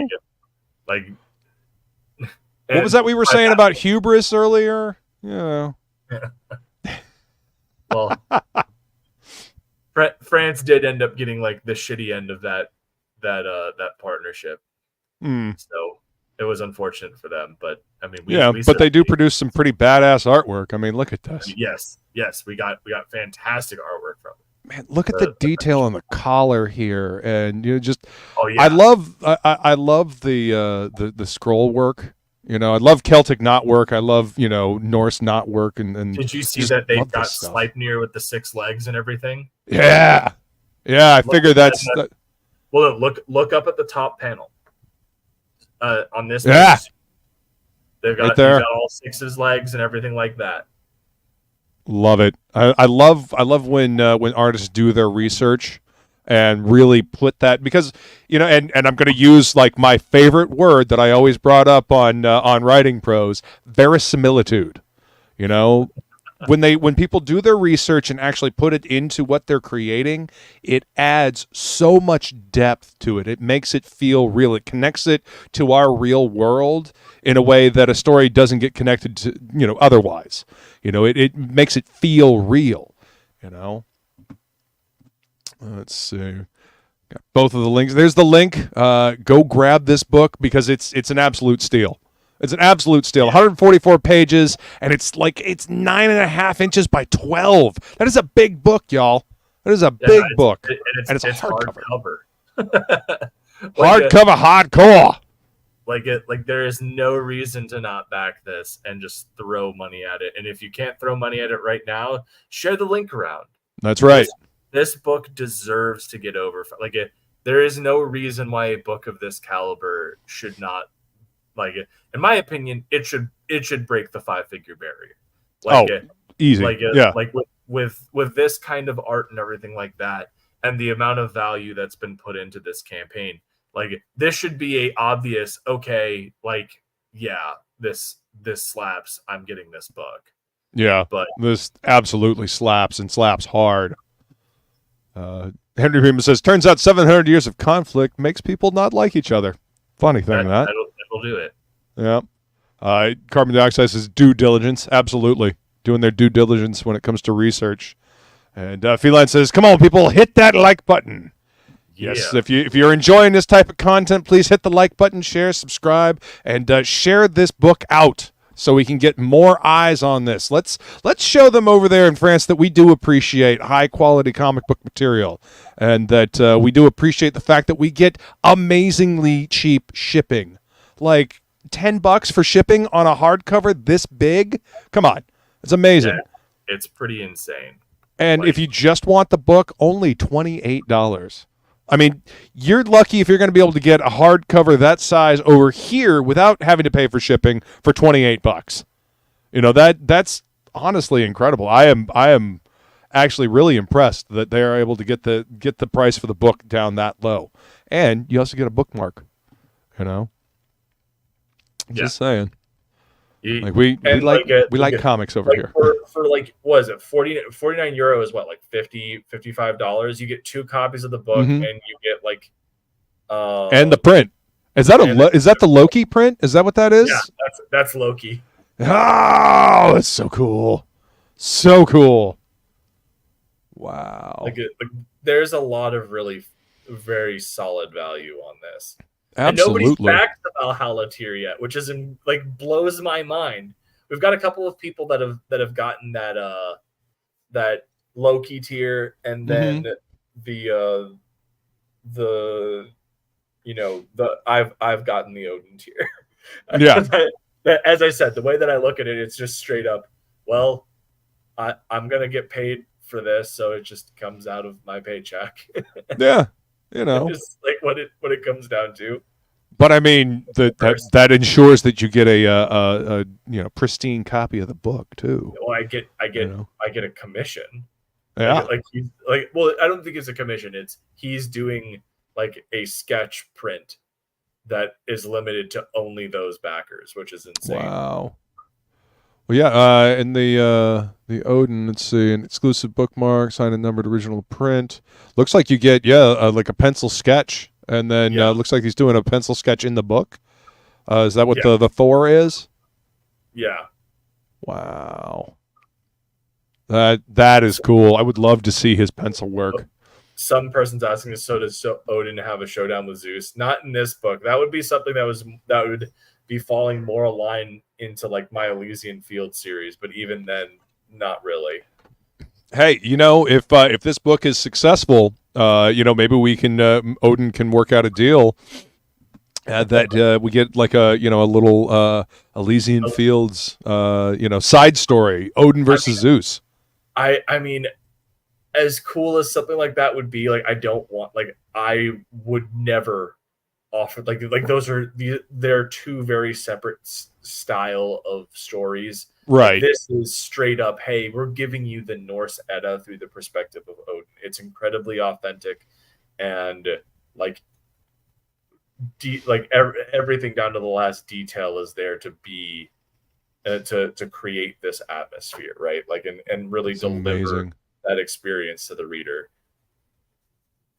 what was that we were saying about hubris earlier? You know. Well, France did end up getting like the shitty end of that partnership. So it was unfortunate for them, but I mean, but they do produce some pretty badass artwork. I mean, look at this. Yes, we got fantastic artwork from it. Man, look at the detail on the collar here, and you know, just I love the scroll work. You know, I love Celtic knot work. I love, you know, Norse knot work. And did you see that they've got Sleipnir with the 6 legs and everything? Yeah, I figured that's. Well, look up at the top panel. On this, they've got all 6's legs and everything like that. Love it. I love when artists do their research and really put that, because, you know, and I'm going to use like my favorite word that I always brought up on Writing Pros, verisimilitude. You know, when people do their research and actually put it into what they're creating, it adds so much depth to it. It makes it feel real. It connects it to our real world in a way that a story doesn't get connected to, you know, otherwise. You know, it makes it feel real, you know. Let's see. Got both of the links. There's the link. Go grab this book because it's an absolute steal. It's an absolute steal. 144 pages, and it's 9.5 inches by 12. That is a big book, y'all. That is a big book, and it's a hardcover. Hardcover. Hardcover, hardcore. Like there is no reason to not back this and just throw money at it. And if you can't throw money at it right now, share the link around. That's right. This book deserves to get over. Like there is no reason why a book of this caliber should not, like, in my opinion, it should break the 5-figure barrier. Like easy. Like yeah. Like with this kind of art and everything like that, and the amount of value that's been put into this campaign, like this should be a obvious, okay, like, yeah, this slaps. I'm getting this book. Yeah, but this absolutely slaps and slaps hard. Henry Freeman says, turns out 700 years of conflict makes people not like each other. Funny thing, that'll do it. Yeah. Carbon dioxide says due diligence. Absolutely. Doing their due diligence when it comes to research. And Feline says, come on, people, hit that like button. Yes, if you're enjoying this type of content, please hit the like button, share, subscribe, and share this book out so we can get more eyes on this. Let's show them over there in France that we do appreciate high-quality comic book material, and that we do appreciate the fact that we get amazingly cheap shipping. Like $10 for shipping on a hardcover this big? Come on. It's amazing. Yeah, it's pretty insane. And if you just want the book, only $28. I mean, you're lucky if you're going to be able to get a hardcover that size over here without having to pay for shipping for $28. You know, that's honestly incredible. I am actually really impressed that they are able to get the price for the book down that low. And you also get a bookmark, you know. Just saying. We like comics over here. For like, what is it, 49 euro is what, like $55? You get 2 copies of the book, and you get like and the print. Is that the Loki print? Is that what that is? Yeah, that's Loki. Oh, that's so cool. So cool. Wow. Like there's a lot of really very solid value on this. Absolutely. And nobody's back to Valhalla tier yet, which is like blows my mind. We've got a couple of people that have gotten that Loki tier, and then the I've gotten the Odin tier. Yeah. As I said, the way that I look at it, it's just straight up, well, I'm gonna get paid for this, so it just comes out of my paycheck. Yeah. You know, just like what it comes down to. But I mean, that ensures that you get a pristine copy of the book too. Well, I get a commission. Yeah. Well, I don't think it's a commission. He's doing like a sketch print that is limited to only those backers, which is insane. Wow. Well, yeah, in the Odin, let's see, an exclusive bookmark, signed and numbered original print. Looks like you get, like a pencil sketch, and then looks like he's doing a pencil sketch in the book. Is that what the Thor is? Yeah. Wow. That is cool. I would love to see his pencil work. Some person's asking, so does Odin have a showdown with Zeus? Not in this book. That would be something that would be falling more aligned into like my Elysian Field series, but even then, not really. Hey, if this book is successful, maybe we can Odin can work out a deal that we get like a little Elysian Fields side story, Odin versus Zeus. I mean, as cool as something like that would be, like I would never offer like those they're two very separate style of stories. Right. This is straight up, hey, we're giving you the Norse Edda through the perspective of Odin. It's incredibly authentic, and everything down to the last detail is there to be to create this atmosphere, right? Like and really deliver that experience to the reader.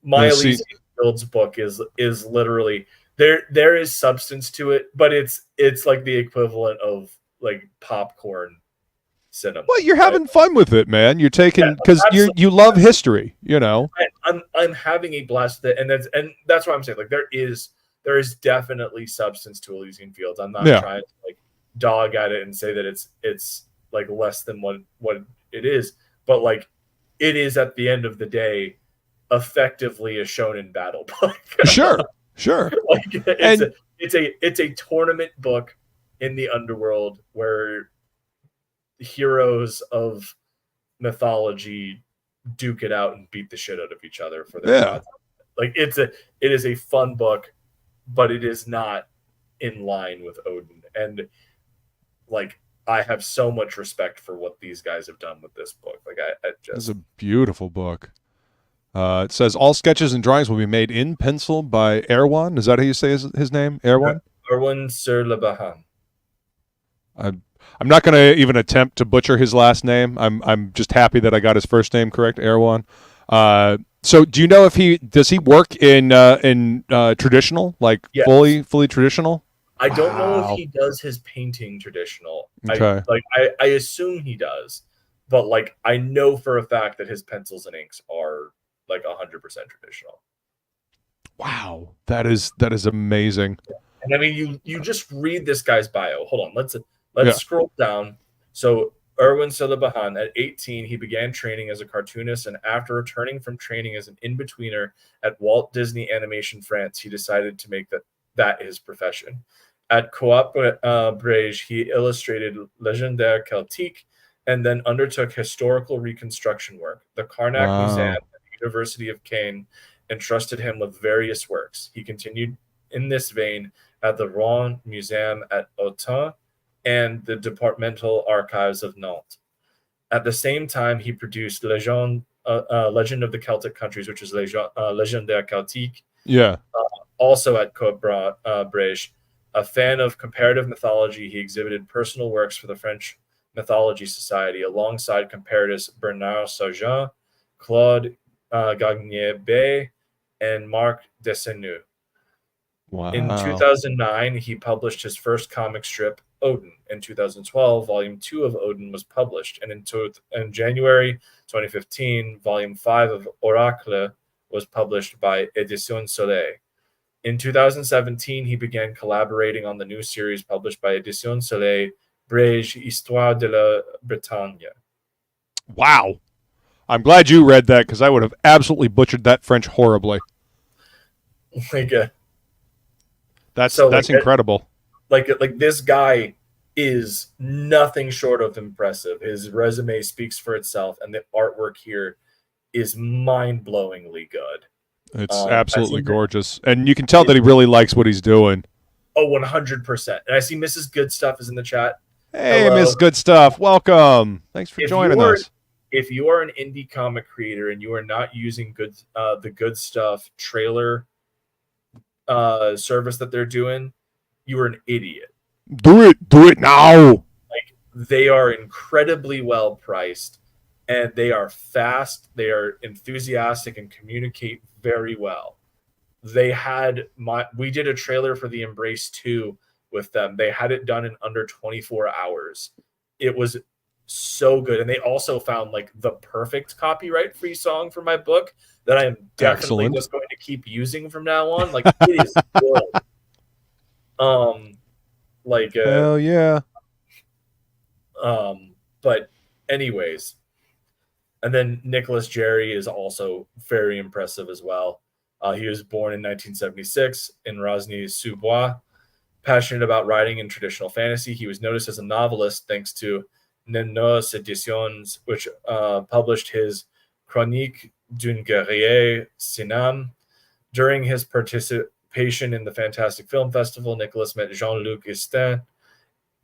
My Elysian Fields book is literally there is substance to it, but it's like the equivalent of like popcorn cinema. Well, you're having fun with it, man. You're taking because you love history, I'm having a blast with it, and that's what I'm saying. Like there is definitely substance to Elysian Fields. I'm not trying to like dog at it and say that it's like less than what it is, but like it is at the end of the day effectively a shonen battle book. Sure. it's a tournament book in the underworld where heroes of mythology duke it out and beat the shit out of each other for their gods. Like it is a fun book, but it is not in line with Odin. And like I have so much respect for what these guys have done with this book. Like I just, It's a beautiful book. It says all sketches and drawings will be made in pencil by Erwan. Is that how you say his name? Erwan? Erwan sur le Bahan. I'm not going to even attempt to butcher his last name. I'm just happy that I got his first name correct, Erwan. So do you know if does he work in traditional, like Yes. fully traditional? I don't know if he does his painting traditional. Okay. I assume he does, but like I know for a fact that his pencils and inks are like 100% traditional. Wow, that is amazing. And I mean, you just read this guy's bio. Hold on, let's scroll down. So Erwan Silibahan, at 18, he began training as a cartoonist, and after returning from training as an in-betweener at Walt Disney Animation France, he decided to make that his profession. At Coop Brège, he illustrated Légendaire Celtique and then undertook historical reconstruction work. The Karnak Museum at the University of Caen entrusted him with various works. He continued in this vein at the Rouen Museum at Autun and the Departmental Archives of Nantes. At the same time, he produced Legend of the Celtic Countries, which is Légendaire Celtique. Yeah. Also at Coop Brège. A fan of comparative mythology, he exhibited personal works for the French Mythology Society alongside comparatists Bernard Sargent, Claude Gagnier-Bey, and Marc Desseneau. Wow. In 2009, he published his first comic strip, Odin. In 2012, Volume 2 of Odin was published, and in January 2015, Volume 5 of Oracle was published by Editions Soleil. In 2017, he began collaborating on the new series published by Editions Soleil, Brège, Histoire de la Bretagne. Wow. I'm glad you read that because I would have absolutely butchered that French horribly. That's incredible. Like this guy is nothing short of impressive. His resume speaks for itself, and the artwork here is mind-blowingly good. It's absolutely gorgeous. And you can tell that he really likes what he's doing. Oh, 100%. And I see Mrs. Good Stuff is in the chat. Hey, Miss Good Stuff. Welcome. Thanks for joining us. If you are an indie comic creator and you are not using the Good Stuff trailer service that they're doing, you are an idiot. Do it now. Like, they are incredibly well priced, and they are fast, they are enthusiastic, and communicate very well. We did a trailer for the Embrace 2 with them. They had it done in under 24 hours. It was so good. And they also found like the perfect copyright free song for my book that I am definitely just going to keep using from now on. Like, it is good. Hell yeah. But anyways, and then Nicholas Jerry is also very impressive as well. He was born in 1976 in Rosny-sous-Bois. Passionate about writing in traditional fantasy, he was noticed as a novelist thanks to LIIIIVVVEEE Editions, which published his Chronique d'un guerrier Sinam. During his participation in the Fantastic Film Festival, Nicholas met Jean-Luc Estin.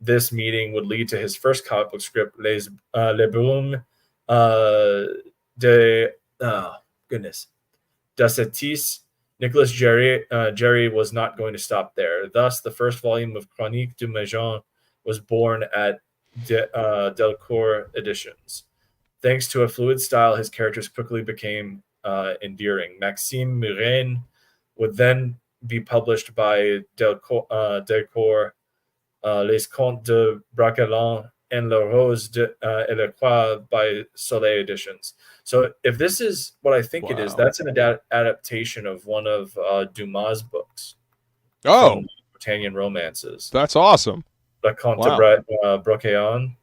This meeting would lead to his first comic book script, Les Brumes d'Acetis. Nicholas Jerry was not going to stop there. Thus, the first volume of Chronique du Majon was born at Delcourt Editions. Thanks to a fluid style, his characters quickly became endearing. Maxime Murin would then be published by Delcourt, Les Contes de Braquelin, and La Rose et la Croix by Soleil Editions. So if this is what I think it is, that's an adaptation of one of Dumas' books. Oh. Britannian romances. That's awesome. La Conte de Braquelin.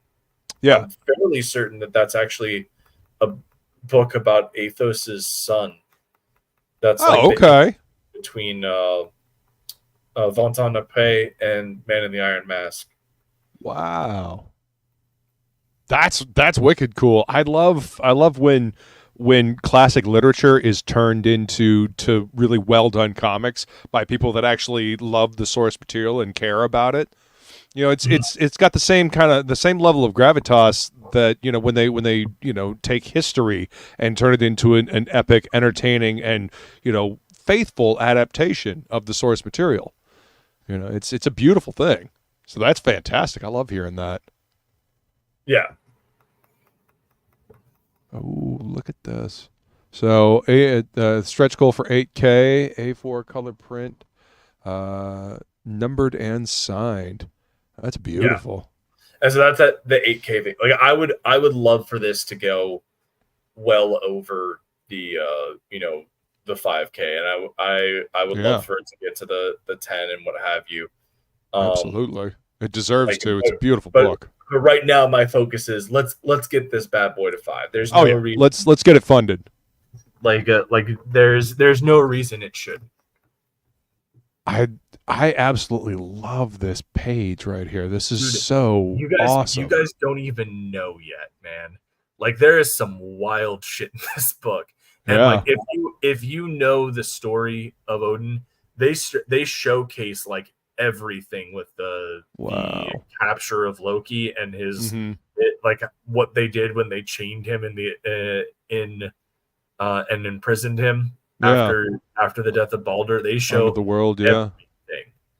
Yeah. I'm fairly certain that that's actually a book about Athos's son. That's okay. Between Vonton Nape, and Man in the Iron Mask. Wow. That's wicked cool. I love when classic literature is turned into really well done comics by people that actually love the source material and care about it. You know, it's got the same level of gravitas that, you know, when they you know, take history and turn it into an epic, entertaining, and, you know, faithful adaptation of the source material. You know, it's a beautiful thing. So that's fantastic. I love hearing that. Yeah. Oh, look at this. So a stretch goal for 8K, A4 color print, numbered and signed. That's beautiful. Yeah. And so that's at the 8K thing. Like I would love for this to go well over the you know, the 5K, and I would love for it to get to the 10 and what have you. Absolutely, it deserves to. It's a beautiful book. But right now, my focus is let's get this bad boy to 5. There's no reason. Let's get it funded. Like there's no reason it should. I absolutely love this page right here. This is so awesome. You guys don't even know yet, man. Like there is some wild shit in this book. And like if you know the story of Odin, they showcase like everything with the capture of Loki and his like what they did when they chained him and imprisoned him after the death of Balder. They show the world, everything.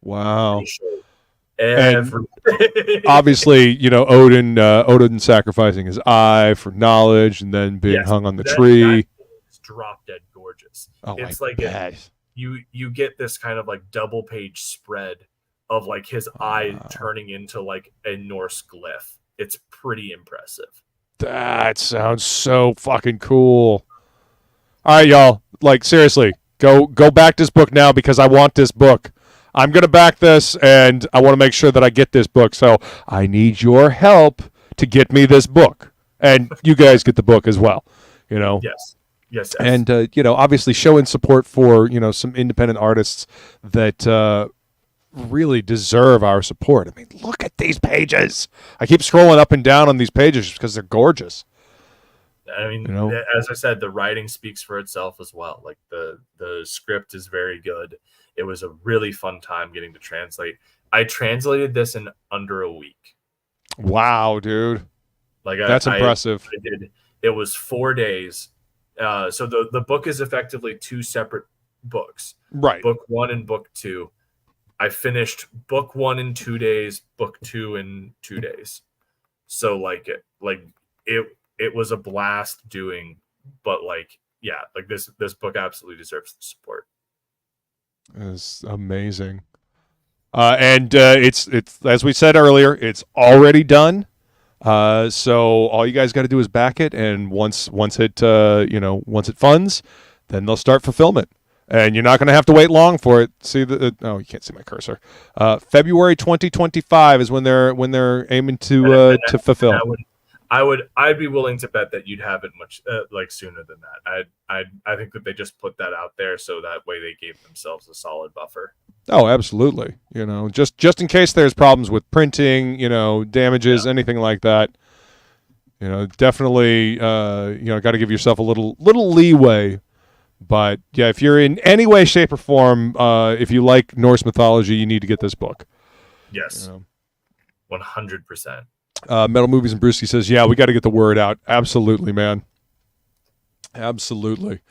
Wow. And obviously, you know, Odin sacrificing his eye for knowledge and then being hung on the tree. It's drop dead gorgeous. Oh, it's like you get this kind of like double page spread of like his eye turning into like a Norse glyph. It's pretty impressive. That sounds so fucking cool. All right, y'all. Like seriously, go back this book now because I want this book. I'm going to back this, and I want to make sure that I get this book. So I need your help to get me this book. And you guys get the book as well, you know? Yes. And, you know, obviously showing support for, you know, some independent artists that really deserve our support. I mean, look at these pages. I keep scrolling up and down on these pages because they're gorgeous. I mean, you know? As I said, the writing speaks for itself as well. Like the script is very good. It was a really fun time getting to translate. I translated this in under a week. Wow, dude. Like that's impressive. I did. It was 4 days. So the book is effectively 2 separate books. Right. Book 1 and book 2. I finished book 1 in 2 days, book 2 in 2 days. So it was a blast doing, but like, yeah, like this book absolutely deserves the support. It's amazing. And it's as we said earlier, it's already done. So all you guys got to do is back it, and once it funds, then they'll start fulfillment, and you're not going to have to wait long for it. See you can't see my cursor. February 2025 is when they're aiming to fulfill. I'd be willing to bet that you'd have it much like sooner than that. I think that they just put that out there so that way they gave themselves a solid buffer. Oh, absolutely. You know, just in case there's problems with printing, you know, damages, anything like that. You know, definitely, you know, got to give yourself a little leeway. But yeah, if you're in any way, shape, or form, if you like Norse mythology, you need to get this book. Yes, 100%. Metal Movies and Brewski says, yeah, we got to get the word out. Absolutely, man. Absolutely.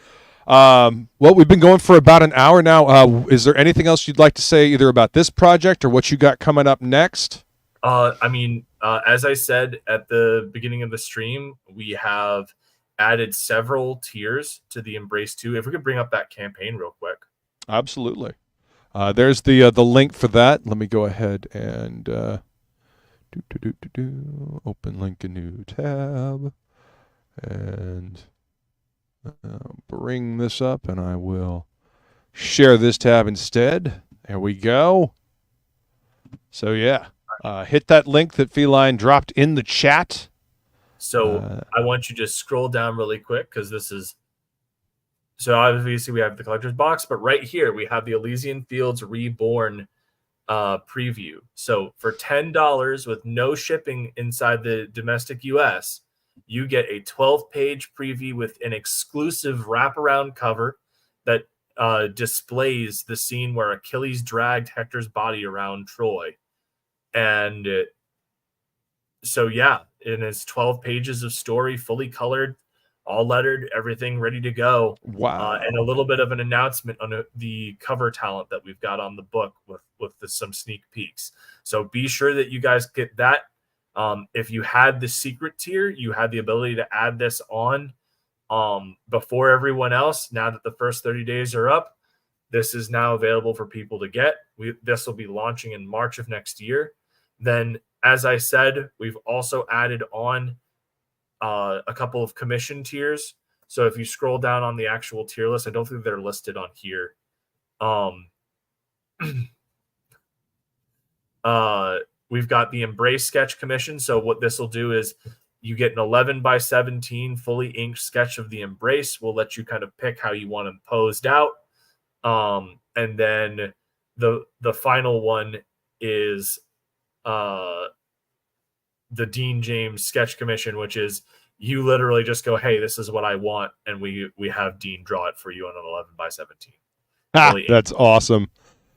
Well, we've been going for about an hour now. Is there anything else you'd like to say either about this project or what you got coming up next? I mean, as I said at the beginning of the stream, we have added several tiers to the Embrace 2. If we could bring up that campaign real quick. Absolutely. There's the link for that. Let me go ahead and open link a new tab and bring this up, and I will share this tab instead. There we go. So yeah, hit that link that Feline dropped in the chat. So I want you to scroll down really quick because this is. So obviously we have the collector's box, but right here we have the Elysian Fields Reborn preview. So for $10 with no shipping inside the domestic US, you get a 12-page preview with an exclusive wraparound cover that displays the scene where Achilles dragged Hector's body around Troy. And so, yeah, and it's 12 pages of story, fully colored, all lettered, everything ready to go. Wow. And a little bit of an announcement on the cover talent that we've got on the book with some sneak peeks. So be sure that you guys get that. If you had the secret tier, you had the ability to add this on before everyone else. Now that the first 30 days are up, this is now available for people to get. This will be launching in March of next year. Then, as I said, we've also added on a couple of commission tiers. So if you scroll down on the actual tier list, I don't think they're listed on here. We've got the Embrace sketch commission. So what this will do is you get an 11x17 fully inked sketch of the Embrace. We'll let you kind of pick how you want them posed out. And then the final one is the Dean James sketch commission, which is you literally just go, hey, this is what I want, and we have Dean draw it for you on an 11x17. That's awesome.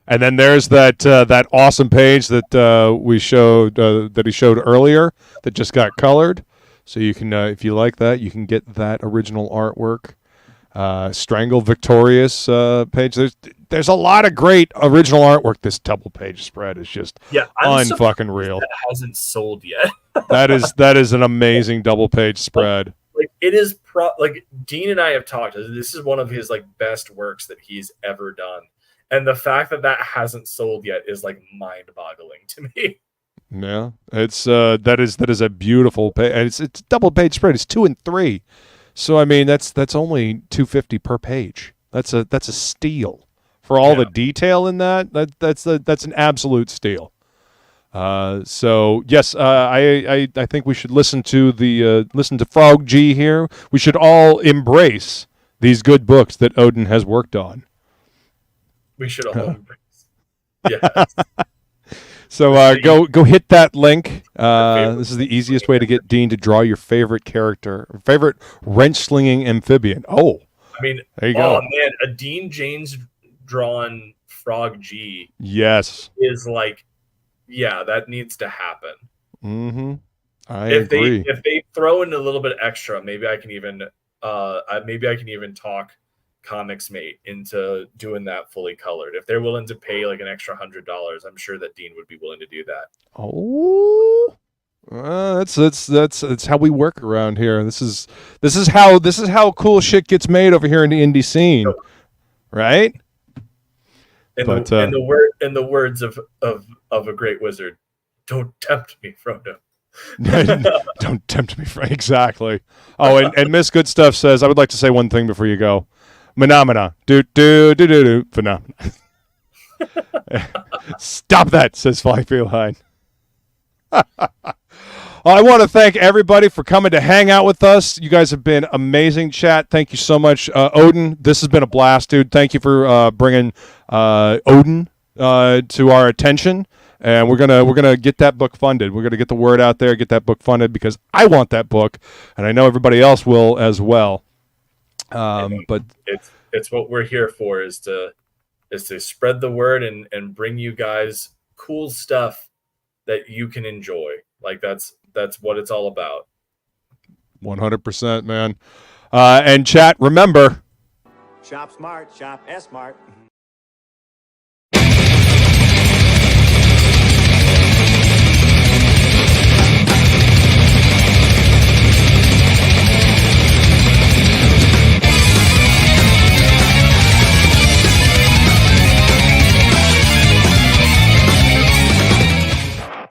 And then there's that awesome page that we showed that he showed earlier that just got colored. So you can, if you like that, you can get that original artwork. Strangle Victorious page. There's a lot of great original artwork. This double page spread is just unfucking real. That hasn't sold yet. that is an amazing double page spread. Like it is like Dean and I have talked. This is one of his like best works that he's ever done. And the fact that hasn't sold yet is like mind-boggling to me. Yeah, it's that is a beautiful page. It's double page spread. It's 2 and 3, so I mean that's only $250 per page. That's a steal for all the detail in that. That's an absolute steal. So yes, I think we should listen to Frog G here. We should all embrace these good books that Odin has worked on. We should all embrace. Yes. So go hit that link. This is the easiest way to get Dean to draw your favorite character, favorite wrench-slinging amphibian. Oh, I mean, there you go. Oh man, a Dean James drawn Frog G. Yes, is like, yeah, that needs to happen. Mm-hmm. I agree. If they throw in a little bit extra, maybe I can even talk Comics Mate into doing that fully colored. If they're willing to pay like an extra $100, I'm sure that Dean would be willing to do that. Oh, that's how we work around here. This is how cool shit gets made over here in the indie scene, right? In the words of a great wizard, don't tempt me, Frodo. Don't tempt me, exactly. Oh, and Miss Good Stuff says, I would like to say one thing before you go. Phenomena. Phenomena. Stop that, says Fly Feline. I want to thank everybody for coming to hang out with us. You guys have been amazing, chat. Thank you so much. Odin, this has been a blast, dude. Thank you for bringing Odin to our attention. And we're gonna get that book funded. We're gonna get the word out there, get that book funded, because I want that book, and I know everybody else will as well. But it's what we're here for, is to spread the word and bring you guys cool stuff that you can enjoy. Like that's what it's all about. 100%, man. And chat, remember, Shop smart, shop S-Mart.